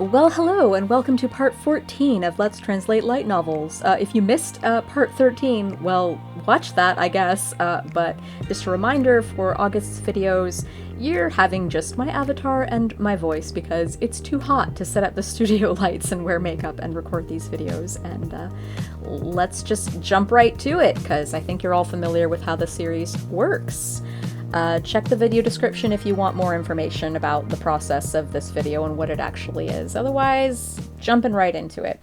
Well, hello, and welcome to part 14 of Let's Translate Light Novels. If you missed part 13, well, watch that, I guess, but just a reminder for August's videos, you're having just my avatar and my voice because it's too hot to set up the studio lights and wear makeup and record these videos, and let's just jump right to it, because I think you're all familiar with how the series works. Check the video description if you want more information about the process of this video and what it actually is. Otherwise, jumping right into it.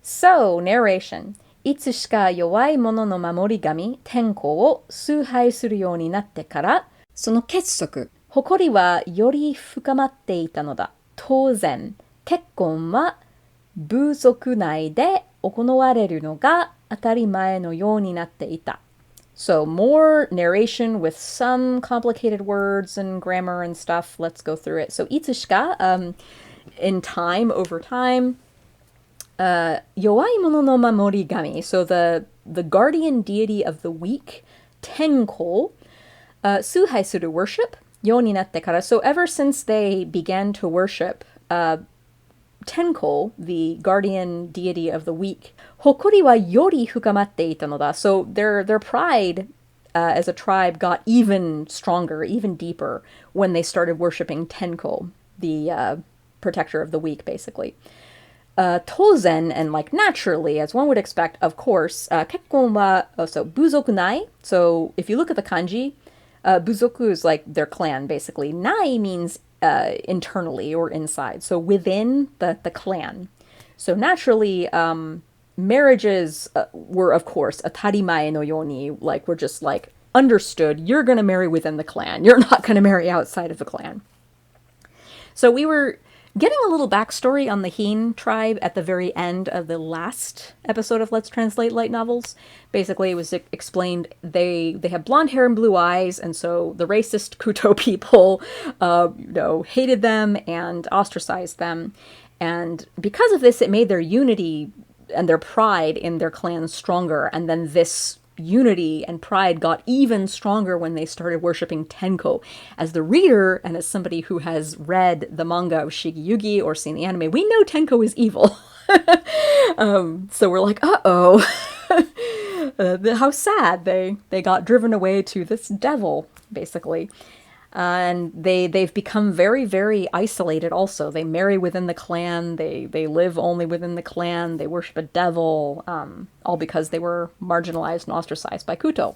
So, narration. いつしか弱い者の守り神、天候を崇拝するようになってから、その結束、誇りはより深まっていたのだ。当然、結婚は部族内で行われるのが当たり前のようになっていた。So more narration with some complicated words and grammar and stuff. Let's go through it. So itsushika, in time, over time. Yowai mono no mamori gami. So the guardian deity of the weak, tenko, suhai suru worship, yo ni natte kara. So ever since they began to worship, Tenko, the guardian deity of the weak, hokori wa yori fukamatte ita no da. So their pride as a tribe got even stronger, even deeper when they started worshipping Tenko, the protector of the weak, basically. Tozen, and like naturally, as one would expect, of course, kekkon wa, so buzoku nai. So if you look at the kanji, buzoku is like their clan, basically. Nai means internally or inside, so within the clan. So naturally, marriages were, of course, atarimae no yoni, like we're just like understood, you're going to marry within the clan, you're not going to marry outside of the clan. So we were getting a little backstory on the Hien tribe at the very end of the last episode of Let's Translate Light Novels. Basically, it was explained they have blonde hair and blue eyes, and so the racist Kuto people, hated them and ostracized them. And because of this, it made their unity and their pride in their clan stronger. And then this unity and pride got even stronger when they started worshipping Tenko. As the reader, and as somebody who has read the manga of Shigi Yugi or seen the anime, we know Tenko is evil. So we're like, uh-oh. How sad. They got driven away to this devil, basically. And they've become very, very isolated also. They marry within the clan, they live only within the clan, they worship a devil, all because they were marginalized and ostracized by Kuto.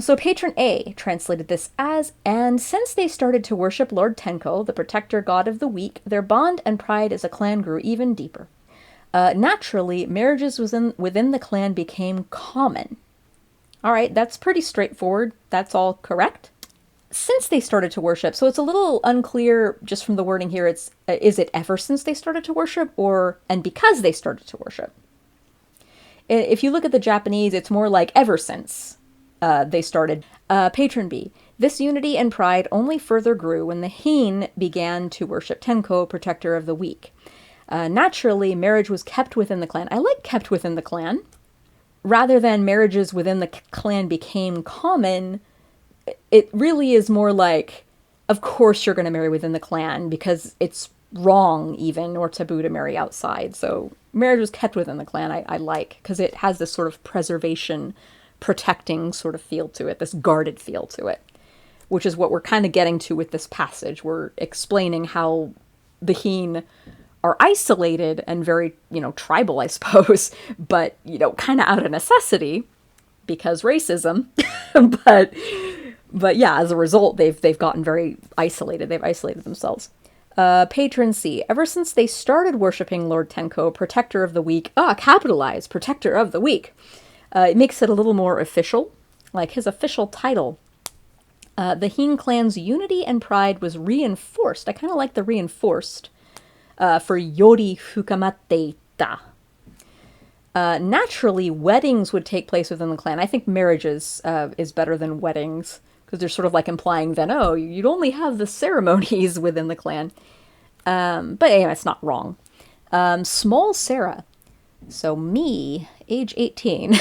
So Patron A translated this as, and since they started to worship Lord Tenko, the protector god of the weak, their bond and pride as a clan grew even deeper. Naturally, marriages within the clan became common. Alright, that's pretty straightforward, that's all correct. Since they started to worship, so it's a little unclear just from the wording here, is it ever since they started to worship, and because they started to worship? If you look at the Japanese, it's more like ever since they started. Patron B. This unity and pride only further grew when the Hien began to worship Tenko, protector of the weak. Naturally, marriage was kept within the clan. I like kept within the clan. Rather than marriages within the clan became common, it really is more like, of course you're going to marry within the clan because it's wrong even or taboo to marry outside. So marriage was kept within the clan, I like, because it has this sort of preservation, protecting sort of feel to it, this guarded feel to it, which is what we're kind of getting to with this passage. We're explaining how the Hien are isolated and very, tribal, I suppose, but, kind of out of necessity because racism, But yeah, as a result, they've gotten very isolated. They've isolated themselves. Patron C. Ever since they started worshipping Lord Tenko, protector of the weak, capitalized, protector of the weak, it makes it a little more official, like his official title. The Hien clan's unity and pride was reinforced. I kind of like the reinforced for yori fukamatte ita. Naturally, weddings would take place within the clan. I think marriages is better than weddings, because they're sort of like implying then, you'd only have the ceremonies within the clan. But anyway, it's not wrong. Small Sarah, so me, age 18,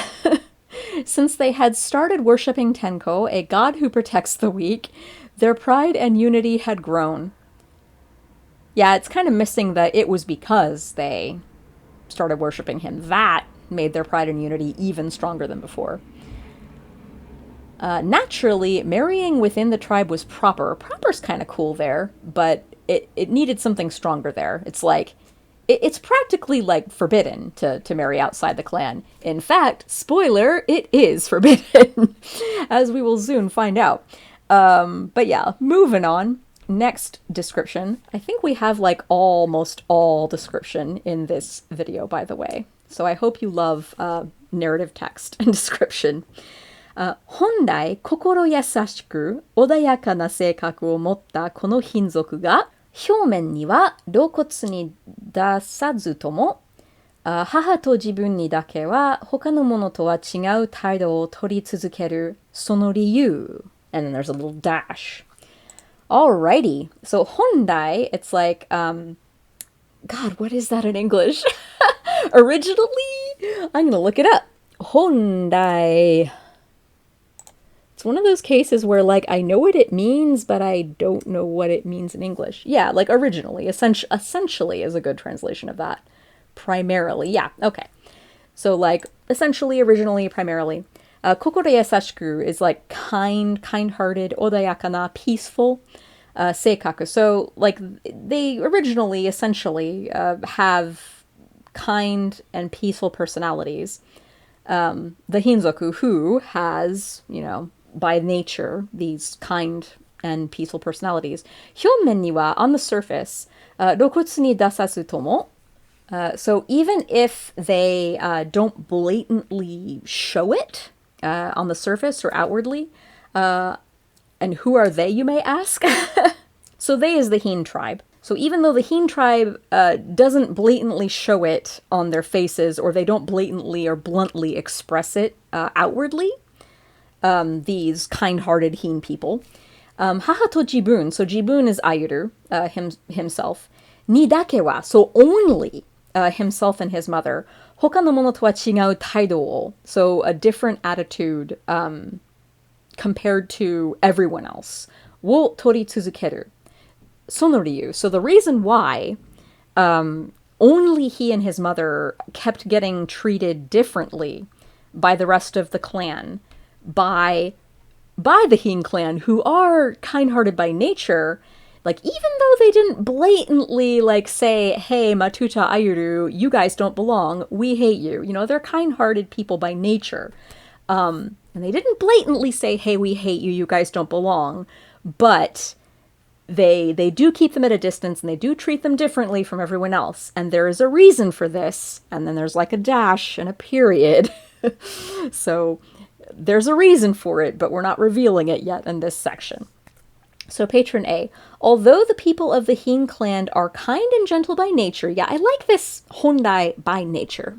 since they had started worshipping Tenko, a god who protects the weak, their pride and unity had grown. Yeah, it's kind of missing that it was because they started worshiping him. That made their pride and unity even stronger than before. Naturally, marrying within the tribe was proper. Proper's kind of cool there, but it needed something stronger there. It's like, it's practically like forbidden to marry outside the clan. In fact, spoiler, it is forbidden, as we will soon find out. But yeah, moving on. Next description. I think we have like almost all description in this video, by the way. So I hope you love narrative text and description. 本来心優しく穏やかな性格を持ったこの品族が表面には露骨に出さずとも母と自分にだけは他の者とは違う態度を取り続けるその理由 and then there's a little dash. Alrighty, so 本来 it's like God, what is that in English? Originally, I'm gonna look it up. 本来. It's one of those cases where, like, I know what it means, but I don't know what it means in English. Yeah, like, originally, essentially is a good translation of that. Primarily, yeah, okay. So, like, essentially, originally, primarily. Kokoro yasashiku is, like, kind-hearted, odayaka na, peaceful, seikaku. So, like, they originally, essentially, have kind and peaceful personalities. The Hinzoku, who has, you know, by nature, these kind and peaceful personalities. Hyomen ni wa, on the surface, rokutsu ni dasasu tomo. So even if they don't blatantly show it on the surface or outwardly, and who are they, you may ask? So they is the Hin tribe. So even though the Hin tribe doesn't blatantly show it on their faces, or they don't blatantly or bluntly express it outwardly, these kind-hearted Hin people, haha to jibun, so jibun is Ayuru, himself, ni dake wa, so only himself and his mother, hoka no mono to wa chigau taido o, so a different attitude compared to everyone else, wo tori tsuzukeru. Sonoriyu. So the reason why only he and his mother kept getting treated differently by the rest of the clan, by the Hin clan, who are kind-hearted by nature, like, even though they didn't blatantly, like, say, hey, Matuta Ayuru, you guys don't belong, we hate you. You know, they're kind-hearted people by nature. And they didn't blatantly say, hey, we hate you, you guys don't belong, but they do keep them at a distance, and they do treat them differently from everyone else. And there is a reason for this. And then there's like a dash and a period. So there's a reason for it, but we're not revealing it yet in this section. So patron A, although the people of the Hin clan are kind and gentle by nature, yeah, I like this hondai by nature.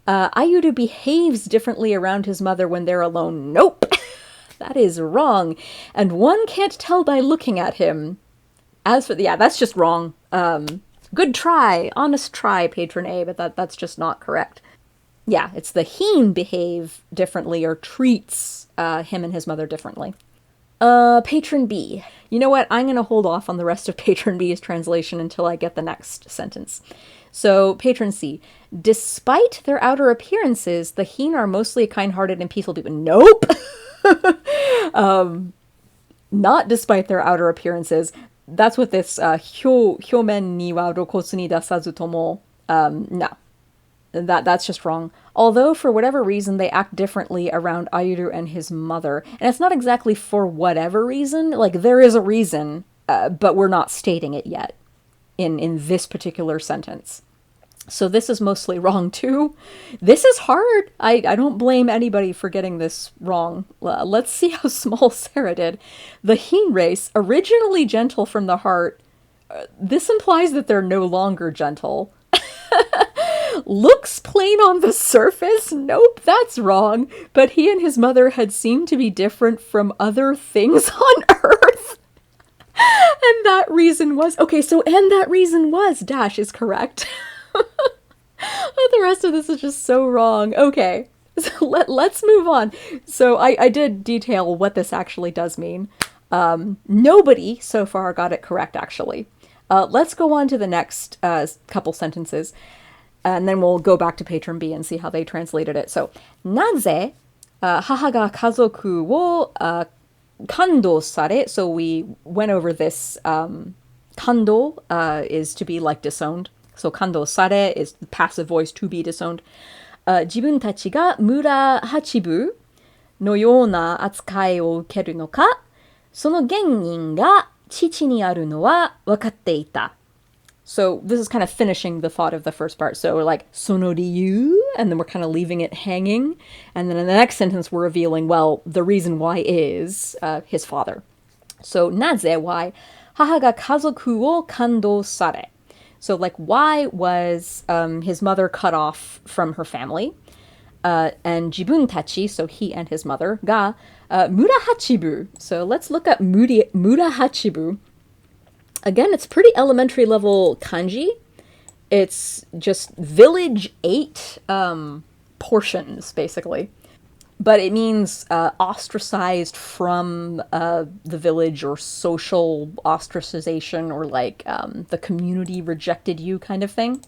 Ayuru behaves differently around his mother when they're alone. Nope. That is wrong, and one can't tell by looking at him. As for yeah, that's just wrong. Good try, honest try, patron A, but that's just not correct. Yeah, it's the Hin behave differently or treats him and his mother differently. Patron B. You know what? I'm going to hold off on the rest of patron B's translation until I get the next sentence. So, patron C. Despite their outer appearances, the Hin are mostly kind-hearted and peaceful people. Nope! Not despite their outer appearances. That's what this hyomen ni wa rokotsu ni dasazu tomo. No. That's just wrong. Although, for whatever reason, they act differently around Ayuru and his mother. And it's not exactly for whatever reason. Like, there is a reason, but we're not stating it yet in this particular sentence. So this is mostly wrong too. This is hard. I don't blame anybody for getting this wrong. Let's see how small Sarah did. The Hin race, originally gentle from the heart, this implies that they're no longer gentle. Looks plain on the surface? Nope, that's wrong. But he and his mother had seemed to be different from other things on Earth. And that reason was... Okay, so and that reason was dash is correct. The rest of this is just so wrong. Okay, so let's move on. So I did detail what this actually does mean. Nobody so far got it correct, actually. Let's go on to the next couple sentences, and then we'll go back to patron B and see how they translated it. So, なぜ母が家族を感動され, so we went over this, 感動 is to be like disowned. So 感動され is the passive voice to be disowned. 自分たちが村八部のような扱いを受けるのか、その原因が父にあるのは分かっていた. So this is kind of finishing the thought of the first part. So we're like, その理由, and then we're kind of leaving it hanging. And then in the next sentence, we're revealing, well, the reason why is his father. So なぜ why? 母が家族を感動され. So like, why was his mother cut off from her family? And 自分たち, so he and his mother, が村八部. So let's look up 村八部. Again, it's pretty elementary level kanji. It's just village 8 portions, basically. But it means ostracized from the village, or social ostracization, or like the community rejected you kind of thing.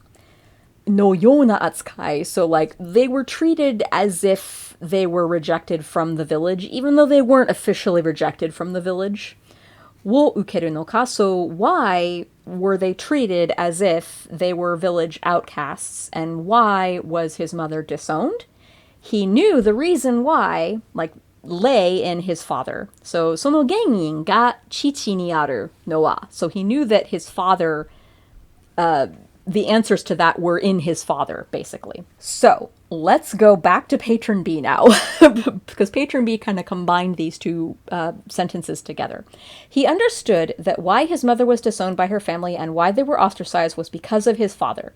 No yona atsukai, so like they were treated as if they were rejected from the village, even though they weren't officially rejected from the village. Wo ukeru no ka, so why were they treated as if they were village outcasts, and why was his mother disowned? He knew the reason why, like, lay in his father. So, その原因が父にあるのは. So he knew that his father, the answers to that were in his father, basically. So, let's go back to patron B now, because patron B kind of combined these two sentences together. He understood that why his mother was disowned by her family and why they were ostracized was because of his father.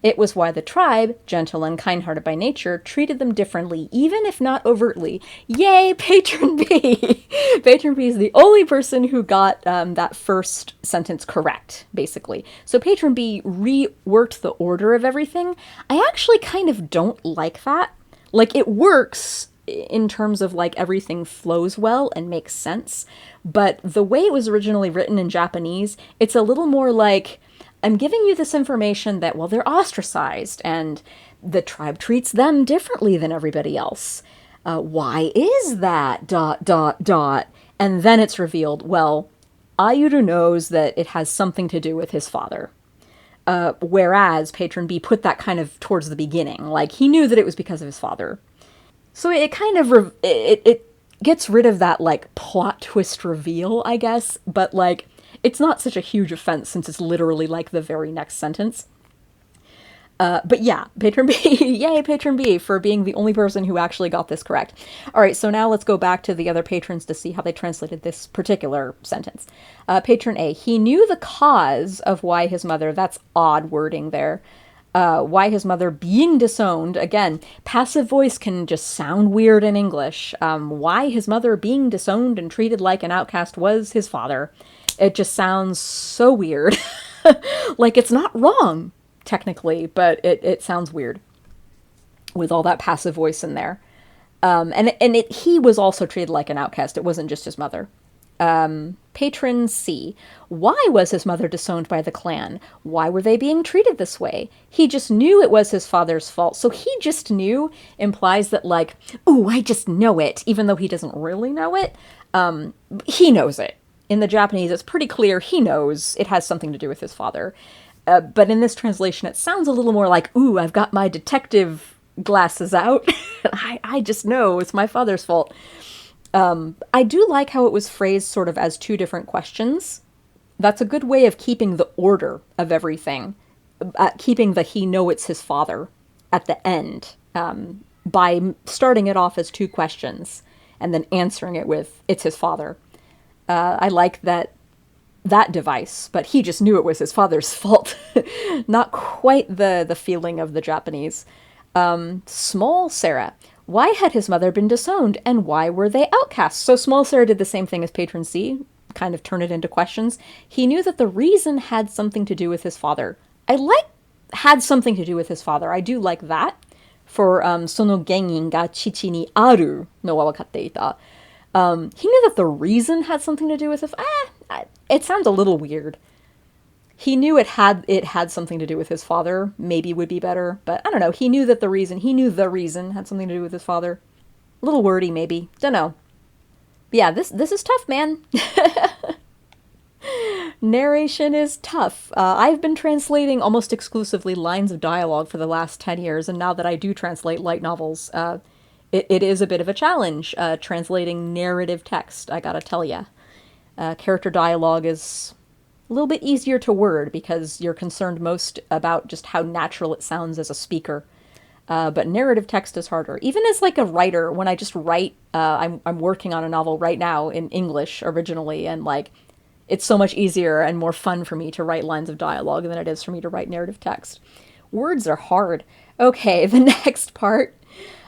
It was why the tribe, gentle and kind-hearted by nature, treated them differently, even if not overtly. Yay, patron B! Patron B is the only person who got that first sentence correct, basically. So patron B reworked the order of everything. I actually kind of don't like that. Like, it works in terms of like everything flows well and makes sense, but the way it was originally written in Japanese, it's a little more like, I'm giving you this information that, well, they're ostracized and the tribe treats them differently than everybody else. Why is that? ... And then it's revealed, well, Ayuru knows that it has something to do with his father. Whereas patron B put that kind of towards the beginning. Like, he knew that it was because of his father. So it kind of, it gets rid of that, like, plot twist reveal, I guess. But, like, it's not such a huge offense since it's literally, like, the very next sentence. But yeah, patron B, yay, patron B, for being the only person who actually got this correct. All right, so now let's go back to the other patrons to see how they translated this particular sentence. Patron A, he knew the cause of why his mother, that's odd wording there, why his mother being disowned, again, passive voice can just sound weird in English. Why his mother being disowned and treated like an outcast was his father. It just sounds so weird. Like, it's not wrong, technically, but it sounds weird with all that passive voice in there. He was also treated like an outcast. It wasn't just his mother. Patron C. Why was his mother disowned by the clan? Why were they being treated this way? He just knew it was his father's fault. So he just knew implies that, like, ooh, I just know it, even though he doesn't really know it. He knows it. In the Japanese, it's pretty clear he knows it has something to do with his father. But in this translation, it sounds a little more like, ooh, I've got my detective glasses out. I just know it's my father's fault. I do like how it was phrased sort of as two different questions. That's a good way of keeping the order of everything. Keeping the he know it's his father at the end. By starting it off as two questions and then answering it with, it's his father. I like that device, but he just knew it was his father's fault. Not quite the feeling of the Japanese. Small Sarah. Why had his mother been disowned, and why were they outcasts? So Small Sarah did the same thing as Patron C, kind of turn it into questions. He knew that the reason had something to do with his father. I like had something to do with his father. I do like that. For その原因が父にあるのは分かっていた. He knew that the reason had something to do with his... it sounds a little weird. He knew it had something to do with his father, maybe would be better, but I don't know. He knew the reason had something to do with his father. A little wordy, maybe. Don't know. But yeah, this is tough, man. Narration is tough. I've been translating almost exclusively lines of dialogue for the last 10 years, and now that I do translate light novels, it is a bit of a challenge, translating narrative text, I gotta tell ya. Character dialogue is a little bit easier to word because you're concerned most about just how natural it sounds as a speaker. But narrative text is harder. Even as like a writer, when I just write, I'm working on a novel right now in English originally, and like it's so much easier and more fun for me to write lines of dialogue than it is for me to write narrative text. Words are hard. Okay, the next part.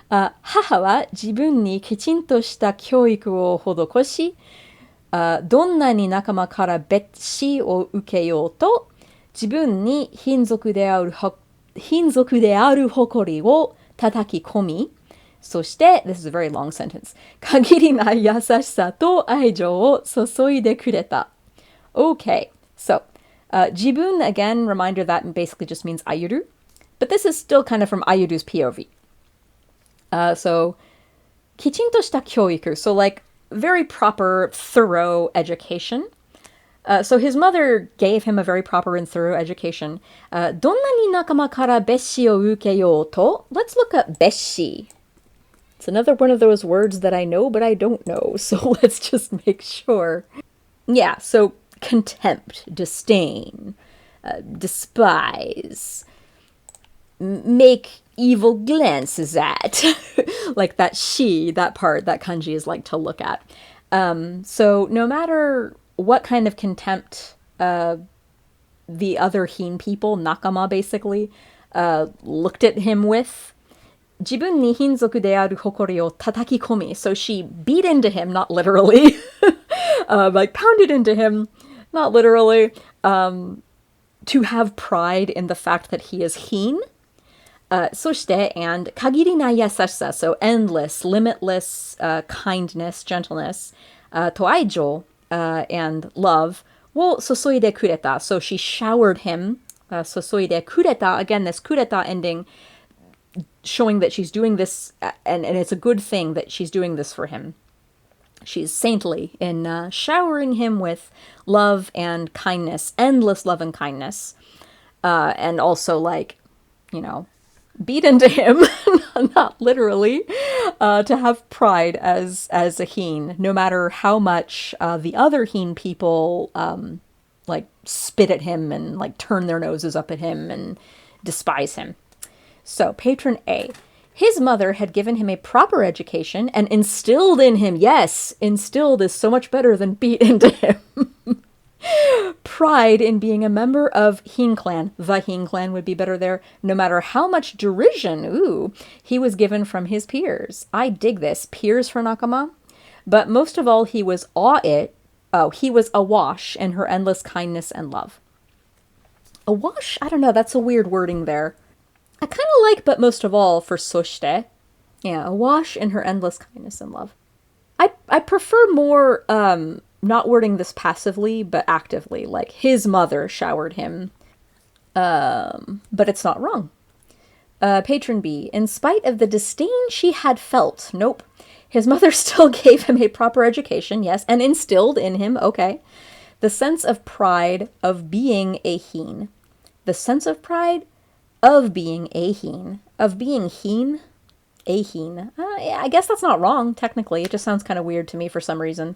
母は自分にきちんとした教育を施し、どんなに仲間から蔑視を受けようと、自分に貧族である誇りを叩き込み、そして、this is a very long sentence, 限りない優しさと愛情を注いでくれた. Okay, so, 自分, again, reminder that basically just means Ayuru, but this is still kind of from Ayuru's POV. So, きちんとした教育, so like, very proper, thorough education. So his mother gave him a very proper and thorough education. どんなに仲間から蔑視を受けようと? Let's look up 蔑視. It's another one of those words that I know, but I don't know. So let's just make sure. Yeah, so contempt, disdain, despise, make evil glances at. Like that shi, that part, that kanji is like to look at. So no matter what kind of contempt the other Heen people, nakama basically, looked at him with, 自分に貧族である誇りを叩き込み. So she beat into him, not literally, like pounded into him, not literally, to have pride in the fact that he is Heen. そして, and 限りない優しさ, so endless, limitless kindness, gentleness, と愛情, and love, を注いでくれた. So she showered him, 注いでくれた, again, this くれた ending, showing that she's doing this, and it's a good thing that she's doing this for him. She's saintly in showering him with love and kindness, endless love and kindness, and also like, you know, beat into him, not literally, to have pride as a Heen, no matter how much the other Heen people like spit at him and like turn their noses up at him and despise him. So, patron A. His mother had given him a proper education and instilled in him, yes, instilled is so much better than beat into him, pride in being a member of Heen clan. The Heen clan would be better there, no matter how much derision, he was given from his peers. I dig this, peers for nakama. But most of all, he was he was awash in her endless kindness and love. Awash? I don't know, that's a weird wording there. I kind of like, but most of all, for soshite. Yeah, awash in her endless kindness and love. I prefer more, not wording this passively, but actively, like his mother showered him. But it's not wrong. Patron B. In spite of the disdain she had felt, nope. His mother still gave him a proper education, yes, and instilled in him, okay, the sense of pride of being a Heen. The sense of pride of being a Heen. Of being Heen? A Heen. Yeah, I guess that's not wrong, technically. It just sounds kind of weird to me for some reason.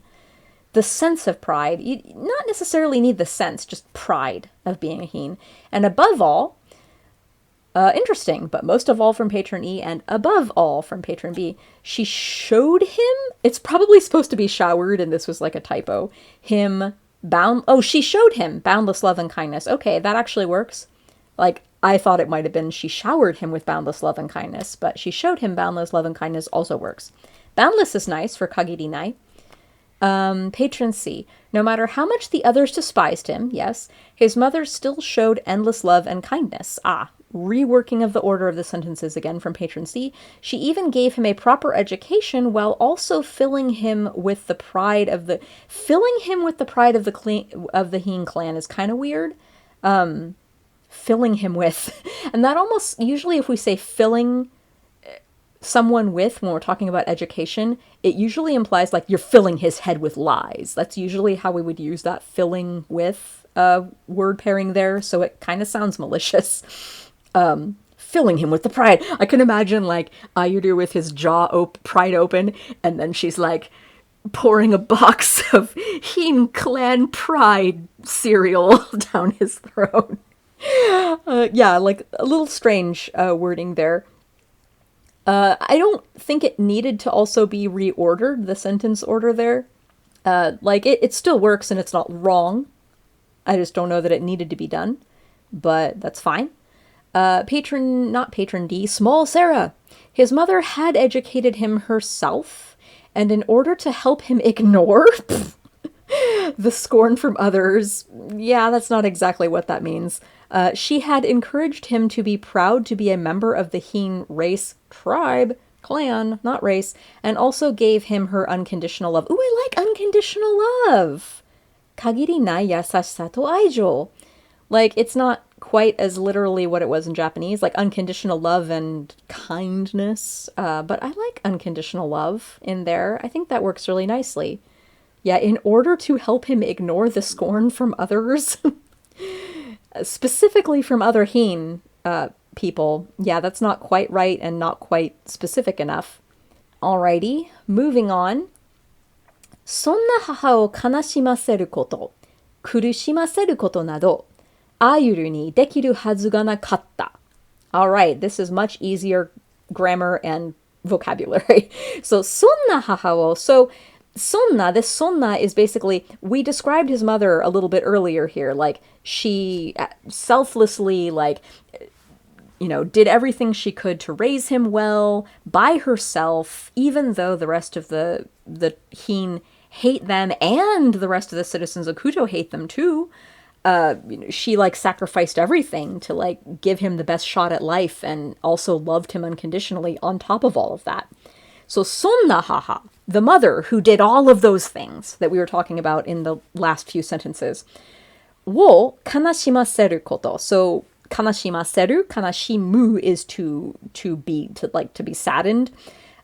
The sense of pride. You not necessarily need the sense, just pride of being a Heen. And above all, interesting, but most of all from Patron E and above all from Patron B, she showed him, it's probably supposed to be showered and this was like a typo, she showed him boundless love and kindness. Okay, that actually works. Like, I thought it might have been she showered him with boundless love and kindness, but she showed him boundless love and kindness also works. Boundless is nice for kagiri nai. Patron C. No matter how much the others despised him, yes, his mother still showed endless love and kindness. Reworking of the order of the sentences again from Patron C. She even gave him a proper education while also filling him with the pride of the... Filling him with the pride of the Heen clan is kind of weird. filling him with. And that almost, usually if we say filling someone with, when we're talking about education, it usually implies like you're filling his head with lies. That's usually how we would use that filling with word pairing there. So it kind of sounds malicious. Filling him with the pride. I can imagine like Ayuru with his jaw pried open, and then she's like pouring a box of Heen Clan Pride cereal down his throat. Yeah, like a little strange wording there. I don't think it needed to also be reordered, the sentence order there. Like, it still works and it's not wrong. I just don't know that it needed to be done, but that's fine. Not patron D, small Sarah. His mother had educated him herself, and in order to help him ignore the scorn from others, yeah, that's not exactly what that means. She had encouraged him to be proud to be a member of the Heen race, tribe, clan, not race, and also gave him her unconditional love. Ooh, I like unconditional love! Kagiri nai yasashisa to aijo. Like, it's not quite as literally what it was in Japanese, like unconditional love and kindness, but I like unconditional love in there. I think that works really nicely. Yeah, in order to help him ignore the scorn from others, specifically from other Heen people. Yeah, that's not quite right and not quite specific enough. Alrighty, moving on. そんな母を悲しませること、苦しませることなど、あゆるにできるはずがなかった. Alright, this is much easier grammar and vocabulary. So, そんな母を, so, sonna, this sonna is basically, we described his mother a little bit earlier here, like, she selflessly, like, you know, did everything she could to raise him well, by herself, even though the rest of the Heen hate them, and the rest of the citizens of Kuto hate them too. She, like, sacrificed everything to, like, give him the best shot at life, and also loved him unconditionally on top of all of that. So, sonna haha, the mother who did all of those things that we were talking about in the last few sentences, wo kanashimaseru koto. So, kanashimaseru, kanashimu is to be saddened.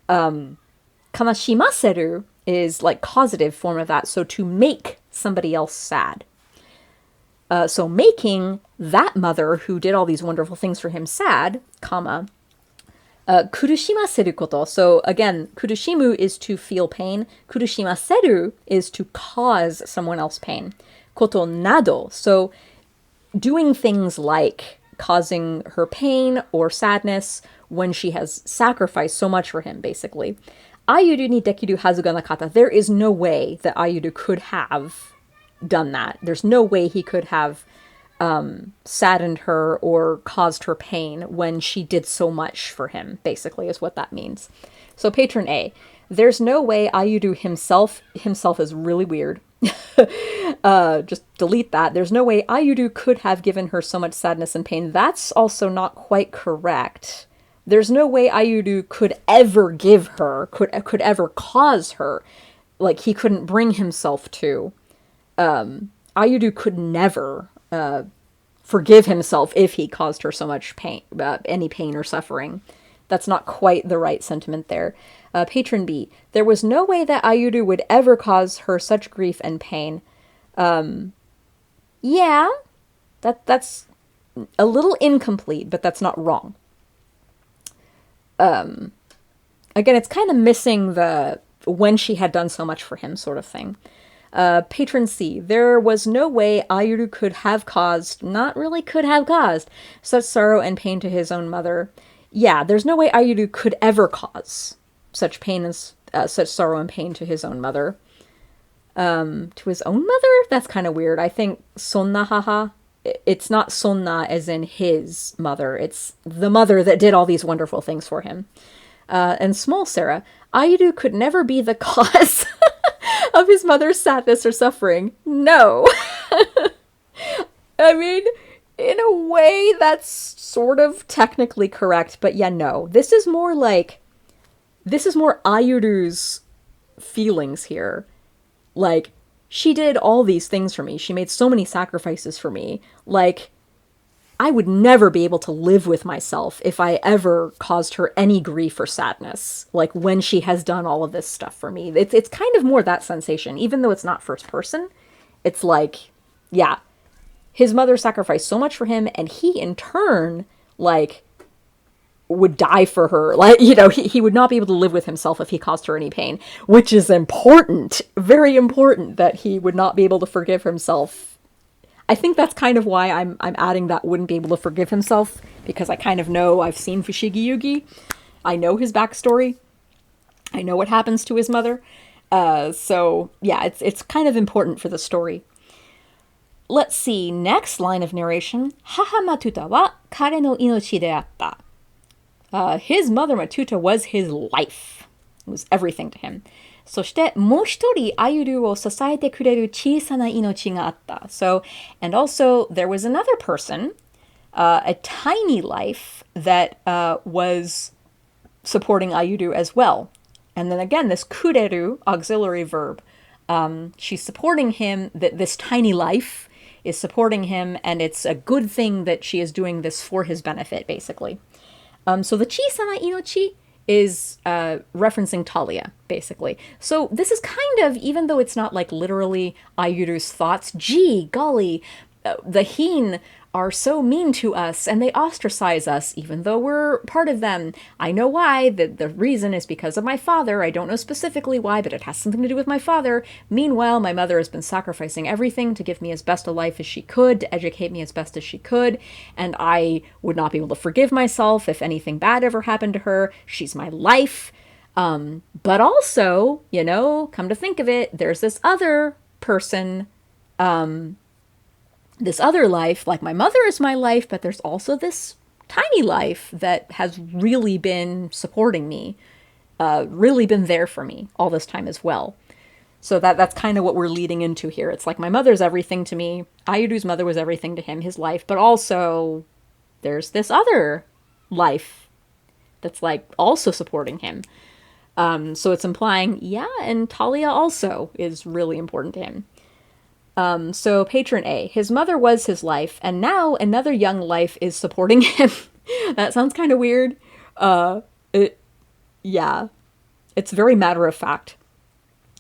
Kanashimaseru is, like, causative form of that, so to make somebody else sad. So making that mother who did all these wonderful things for him sad, comma, kurushimaseru koto. So again, kurushimu is to feel pain. Kurushimaseru is to cause someone else pain. Koto nado. So doing things like causing her pain or sadness when she has sacrificed so much for him, basically. Ayuru ni dekiru hazu ga nakata. There is no way that Ayuru could have done that. There's no way he could have saddened her or caused her pain when she did so much for him, basically, is what that means. So patron A, there's no way Ayuru himself is really weird. Just delete that. There's no way Ayuru could have given her so much sadness and pain. That's also not quite correct. There's no way Ayuru could ever give her, could ever cause her, like he couldn't bring himself to. Ayuru could never forgive himself if he caused her so much pain, any pain or suffering. That's not quite the right sentiment there. Patron B, there was no way that Ayuru would ever cause her such grief and pain. Yeah, that's a little incomplete, but that's not wrong. Again, it's kind of missing the when she had done so much for him sort of thing. Patron C, there was no way Ayuru could have caused, not really could have caused, such sorrow and pain to his own mother. Yeah, there's no way Ayuru could ever cause such pain and such sorrow and pain to his own mother. To his own mother? That's kind of weird. I think sonna haha, it's not sonna as in his mother. It's the mother that did all these wonderful things for him. And small Sarah, Ayuru could never be the cause of his mother's sadness or suffering. No. I mean, in a way, that's sort of technically correct, but yeah, no. This is more Ayuru's feelings here. Like, she did all these things for me. She made so many sacrifices for me. Like, I would never be able to live with myself if I ever caused her any grief or sadness, like when she has done all of this stuff for me. It's kind of more that sensation, even though it's not first person. It's like, yeah, his mother sacrificed so much for him, and he in turn, like, would die for her. Like, you know, he would not be able to live with himself if he caused her any pain, which is important, very important, that he would not be able to forgive himself. I think that's kind of why I'm adding that wouldn't be able to forgive himself, because I kind of know, I've seen Fushigi Yugi. I know his backstory. I know what happens to his mother. So yeah, it's kind of important for the story. Let's see, next line of narration. Haha Matuta wa kare no inochi de atta. His mother Matuta was his life. It was everything to him. そしてもう一人アユルを支えてくれる小さな命があった。So, and also there was another person, a tiny life that was supporting Ayuru as well. And then again, this kureru, auxiliary verb, she's supporting him, that this tiny life is supporting him, and it's a good thing that she is doing this for his benefit, basically. So the chisana inochi is referencing Talia, basically. So this is kind of, even though it's not like literally Ayuru's thoughts, gee, golly, the Hin are so mean to us and they ostracize us even though we're part of them. I know why. The reason is because of my father. I don't know specifically why, but it has something to do with my father. Meanwhile, my mother has been sacrificing everything to give me as best a life as she could, to educate me as best as she could, and I would not be able to forgive myself if anything bad ever happened to her. She's my life. But also, you know, come to think of it, there's this other person, this other life, like my mother is my life, but there's also this tiny life that has really been supporting me, really been there for me all this time as well. So that's kind of what we're leading into here. It's like my mother's everything to me. Ayuru's mother was everything to him, his life, but also there's this other life that's like also supporting him. So it's implying, yeah, and Talia also is really important to him. So patron A, his mother was his life, and now another young life is supporting him. That sounds kind of weird. Yeah, it's very matter of fact.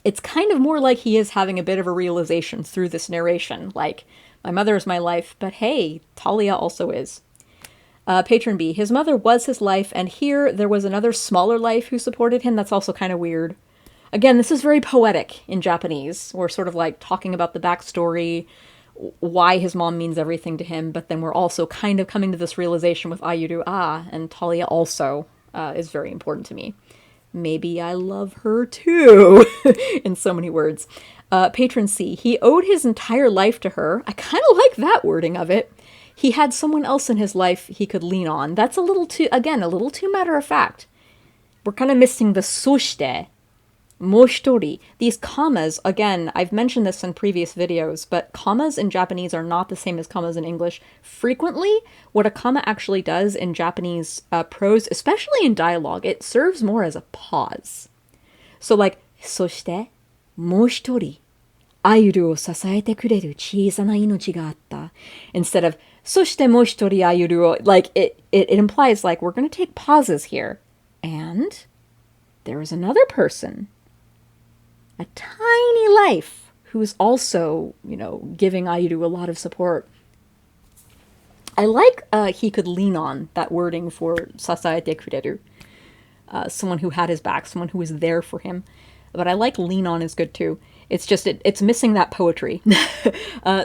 It's kind of more like he is having a bit of a realization through this narration, like, my mother is my life, but hey, Talia also is. Patron B, his mother was his life, and here there was another smaller life who supported him. That's also kind of weird. Again, this is very poetic in Japanese. We're sort of like talking about the backstory, why his mom means everything to him, but then we're also kind of coming to this realization with Ayuru, and Talia also is very important to me. Maybe I love her too, in so many words. Patron C, he owed his entire life to her. I kind of like that wording of it. He had someone else in his life he could lean on. That's a little too matter of fact. We're kind of missing the soshite. Moshtori. These commas, again, I've mentioned this in previous videos, but commas in Japanese are not the same as commas in English. Frequently, what a comma actually does in Japanese prose, especially in dialogue, it serves more as a pause. So like, そしてもう一人アユルを支えてくれる小さな命があった instead of そしてもう一人アユルを like it implies like we're going to take pauses here, and there is another person, a tiny life, who's also, you know, giving Ayuru a lot of support. I like he could lean on that wording for sasaete kureru. Someone who had his back, someone who was there for him. But I like lean on is good too. It's just, it's missing that poetry.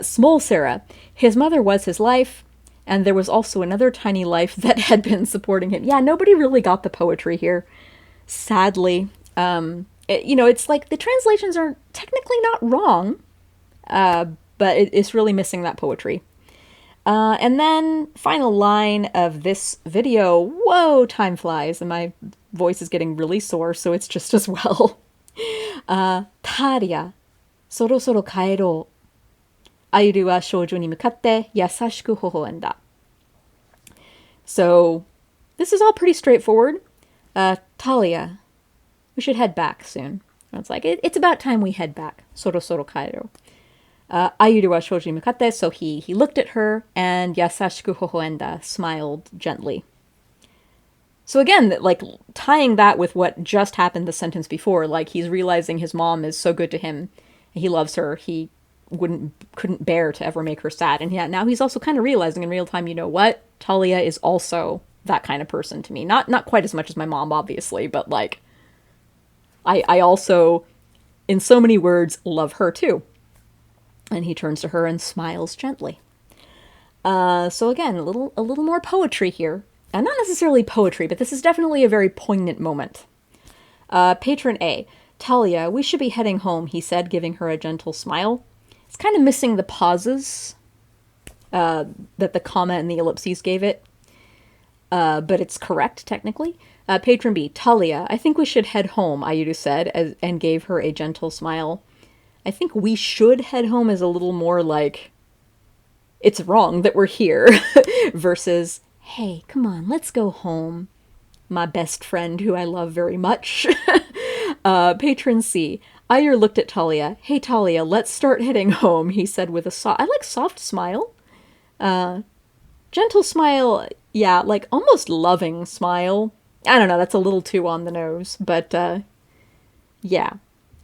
Small Sarah. His mother was his life, and there was also another tiny life that had been supporting him. Yeah, nobody really got the poetry here, sadly. You know, it's like the translations are technically not wrong, but it's really missing that poetry. And then, final line of this video. Whoa, time flies, and my voice is getting really sore, so it's just as well. Taria, そろそろ帰ろう。アユルは少女に向かって優しく微笑んだ. So, this is all pretty straightforward. Talia, we should head back soon. And it's like, it's about time we head back. そろそろ帰ろう. Ayuru wa shouji mukatte, so he looked at her, and yasashiku hohoenda, smiled gently. So again, like, tying that with what just happened the sentence before, like, he's realizing his mom is so good to him, he loves her, he couldn't bear to ever make her sad, and yeah, now he's also kind of realizing in real time, you know what? Talia is also that kind of person to me. Not quite as much as my mom, obviously, but, like, I also, in so many words, love her too. And he turns to her and smiles gently. So again, a little more poetry here. And not necessarily poetry, but this is definitely a very poignant moment. Patron A. Talia, we should be heading home, he said, giving her a gentle smile. It's kind of missing the pauses that the comma and the ellipses gave it. But it's correct, technically. Patron B. Talia, I think we should head home, Ayuru said, and gave her a gentle smile. I think we should head home is a little more like, it's wrong that we're here, versus, hey, come on, let's go home, my best friend who I love very much. Patron C. Ayur looked at Talia. Hey, Talia, let's start heading home, he said with a I like soft smile. Gentle smile, yeah, like almost loving smile. I don't know, that's a little too on the nose, but yeah,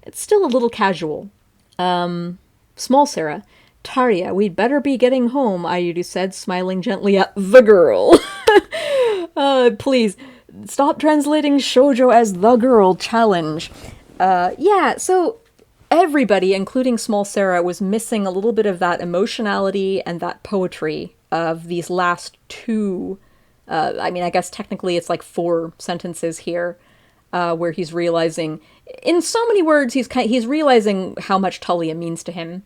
it's still a little casual. Small Sarah. Taria, we'd better be getting home, Ayuru said, smiling gently at the girl. Please, stop translating shoujo as the girl challenge. Yeah, so everybody, including Small Sarah, was missing a little bit of that emotionality and that poetry of these last two, I mean, I guess technically it's like 4 sentences here, where he's realizing, in so many words, he's realizing how much Talia means to him,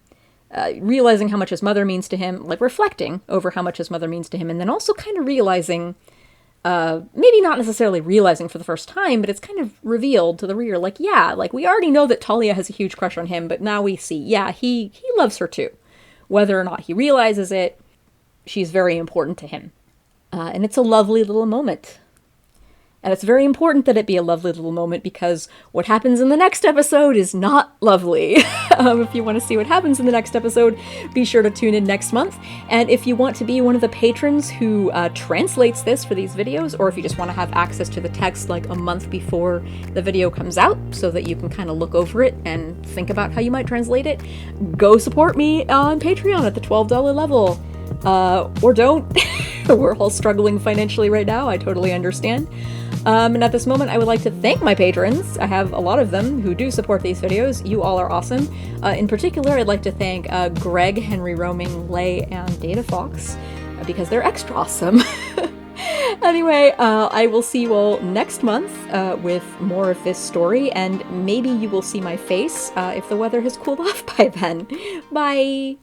realizing how much his mother means to him, like reflecting over how much his mother means to him, and then also kind of realizing, maybe not necessarily realizing for the first time, but it's kind of revealed to the reader, like, yeah, like we already know that Talia has a huge crush on him, but now we see, yeah, he loves her too. Whether or not he realizes it, she's very important to him. And it's a lovely little moment. And it's very important that it be a lovely little moment because what happens in the next episode is not lovely. If you want to see what happens in the next episode, be sure to tune in next month. And if you want to be one of the patrons who translates this for these videos, or if you just want to have access to the text like a month before the video comes out so that you can kind of look over it and think about how you might translate it, go support me on Patreon at the $12 level. Or don't. We're all struggling financially right now. I totally understand. And at this moment, I would like to thank my patrons. I have a lot of them who do support these videos. You all are awesome. In particular, I'd like to thank Greg, Henry Roaming, Lay, and Data Fox, because they're extra awesome. Anyway, I will see you all next month with more of this story, and maybe you will see my face if the weather has cooled off by then. Bye!